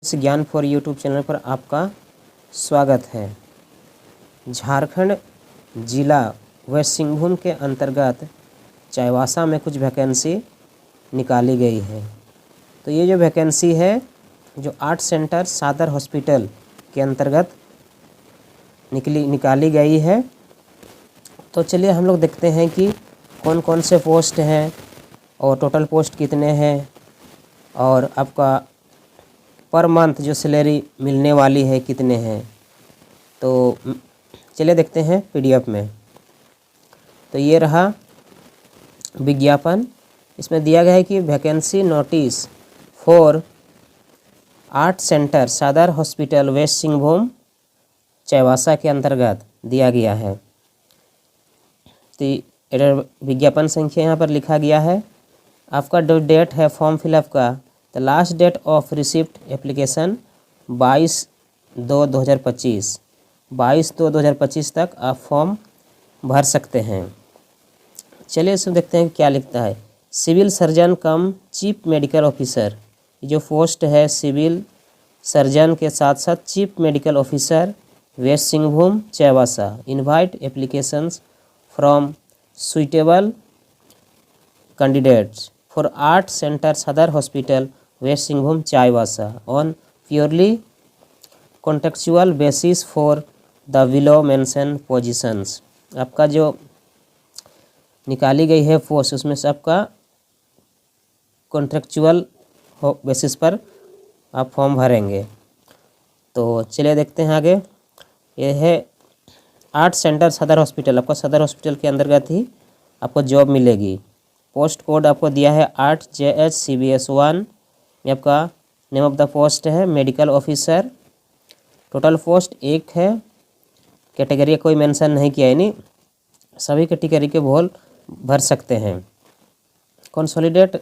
इस ज्ञान for YouTube channel पर आपका स्वागत है। झारखंड जिला वेस्ट सिंहभूम के अंतर्गत चाईबासा में कुछ वैकेंसी निकाली गई है। तो ये जो वैकेंसी है जो आर्ट सेंटर सादर हॉस्पिटल के अंतर्गत निकाली गई है। तो चलिए हम लोग देखते हैं कि कौन कौन से पोस्ट हैं और टोटल पोस्ट कितने हैं और आपका पर मंथ जो सैलरी मिलने वाली है कितने हैं। तो चलिए देखते हैं पीडीएफ में। तो ये रहा विज्ञापन। इसमें दिया गया है कि vacancy notice for ART centre Sadar hospital west Singhbhum Chaibasa के अंतर्गत दिया गया है। तो विज्ञापन संख्या यहाँ पर लिखा गया है। आपका जो डेट है फॉर्म फिलअप का, the last date of receipt application 22/2/2025 22/2/2025 तक आप फॉर्म भर सकते हैं। चलिए इसमें देखते हैं क्या लिखता है। Civil surgeon cum chief medical officer, जो पोस्ट है सिविल सर्जन के साथ साथ chief medical officer west Singhbhum Chaibasa. Invite applications from suitable candidates for ART centre Sadar hospital west Singhbhum Chaibasa on purely contractual basis for the below mention positions. आपका जो निकाली गई है पोस्ट उसमें से आपका कॉन्ट्रेक्चुअल बेसिस पर आप फॉर्म भरेंगे। तो चलिए देखते हैं आगे। ये है आर्ट सेंटर सदर हॉस्पिटल, आपका सदर हॉस्पिटल के अंतर्गत ही आपको जॉब मिलेगी। पोस्ट कोड आपको दिया है 8JH-CBS-1 में आपका नेम ऑफ द पोस्ट है मेडिकल ऑफिसर। टोटल पोस्ट एक है। कैटेगरी कोई मेंशन नहीं किया है, नहीं सभी कैटेगरी के भोल भर सकते हैं। कंसोलिडेट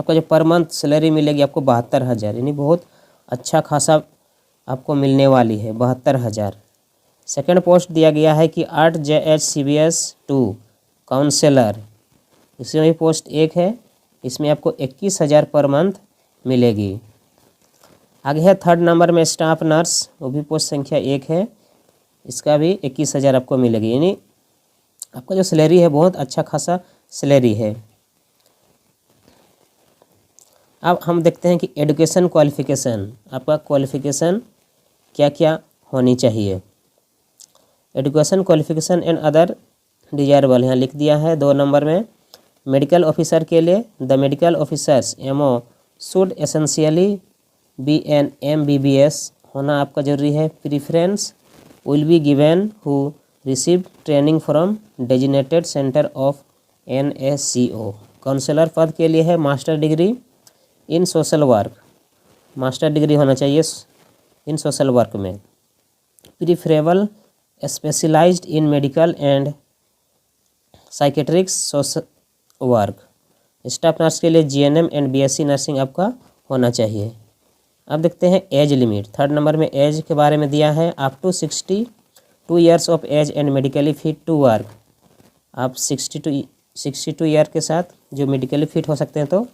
आपका जो पर मंथ सैलरी मिलेगी आपको 72,000, यानी बहुत अच्छा खासा आपको मिलने वाली है 72,000। सेकेंड पोस्ट दिया गया है कि 8JH-CBS-2 काउंसलर, इसमें भी पोस्ट एक है। इसमें आपको 21,000 पर मंथ मिलेगी। आगे है थर्ड नंबर में स्टाफ नर्स, वो भी पोस्ट संख्या एक है। इसका भी 21,000 आपको मिलेगी, यानी आपका जो सैलरी है बहुत अच्छा खासा सैलरी है। अब हम देखते हैं कि एजुकेशन क्वालिफिकेशन, आपका क्वालिफिकेशन क्या क्या होनी चाहिए। Education qualification and other desirable यहाँ लिख दिया है 2 नंबर में। मेडिकल ऑफिसर के लिए the medical officers MO should essentially be an MBBS होना आपका जरूरी है। Preference will be given who receive training from designated centre of NACO। Counsellor पद के लिए है master degree in social work, master degree होना चाहिए इन सोशल वर्क में। Preferable specialised in medical and psychiatrics social work. Staff nurse के लिए GNM and BSc nursing आपका होना चाहिए। अब देखते हैं एज लिमिट। थर्ड नंबर में एज के बारे में दिया है up to 62 years of age and medically fit to work. आप 62 ईयर के साथ जो मेडिकली फिट हो सकते हैं तो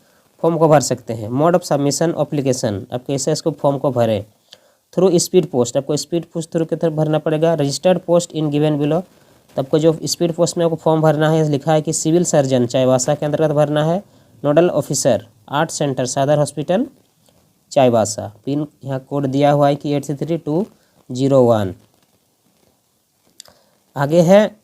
फॉर्म को भर सकते हैं। मोड ऑफ सबमिशन एप्लीकेशन, आप कैसे इसको फॉर्म को भरें। थ्रू स्पीड पोस्ट, आपको स्पीड पोस्ट थ्रू की तरफ भरना पड़ेगा। Registered post in given below, तो आपको जो स्पीड पोस्ट में आपको फॉर्म भरना है लिखा है कि सिविल सर्जन चाईबासा के अंतर्गत भरना है। Nodal officer ART centre Sadar hospital Chaibasa. Pin यहाँ कोड दिया हुआ है कि 833201। आगे है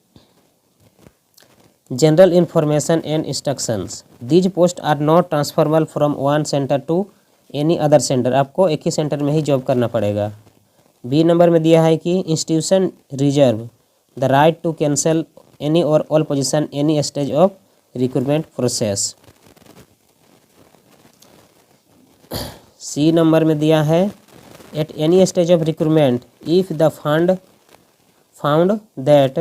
general information and instructions. These post are not transferable from one centre to any other centre, आपको एक ही सेंटर में ही जॉब करना पड़ेगा। बी नंबर में दिया है कि institution reserve the right to cancel any और all position any stage of recruitment process. C number में दिया है at any stage of recruitment if the found that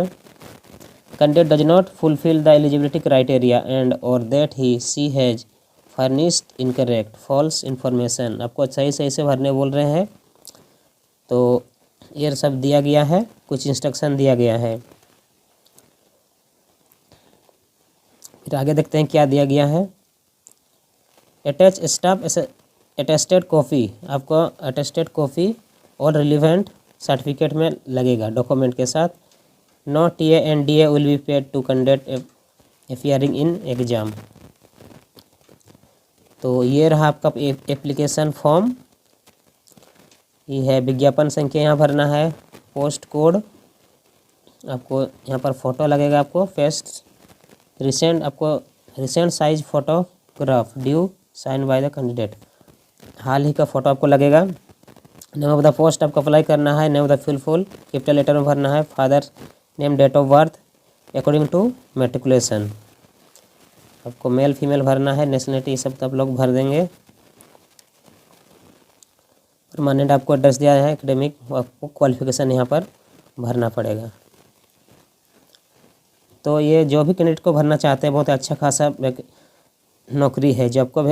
candidate does not fulfil the eligibility criteria and और that she has furnished incorrect false information, आपको सही से भरने बोल रहे हैं। तो ये सब दिया गया है, कुछ इंस्ट्रक्शन दिया गया है। फिर आगे देखते हैं क्या दिया गया है। अटैच स्टाफ अटेस्टेड कॉपी, आपको अटेस्टेड कॉपी और रिलीवेंट सर्टिफिकेट में लगेगा डॉक्यूमेंट के साथ। No TA and DA will be paid to conduct appearing in exam. तो ये रहा आपका एप्लीकेशन फॉर्म। ये है विज्ञापन संख्या यहाँ भरना है, पोस्ट कोड, आपको यहाँ पर फ़ोटो लगेगा, आपको पेस्ट रिसेंट, आपको recent size photograph due sign by the candidate, हाल ही का फ़ोटो आपको लगेगा। नेम ऑफ द पोस्ट आपको अप्लाई करना है, name of the full capital letter में भरना है, father name, date of birth according to matriculation, आपको मेल फीमेल भरना है, नेशनलिटी सब तो आप लोग भर देंगे। परमानेंट आपको एड्रेस दिया है, एकेडमिक आपको क्वालिफिकेशन यहाँ पर भरना पड़ेगा। तो ये जो भी कैंडिडेट को भरना चाहते हैं, बहुत अच्छा खासा नौकरी है जो आपको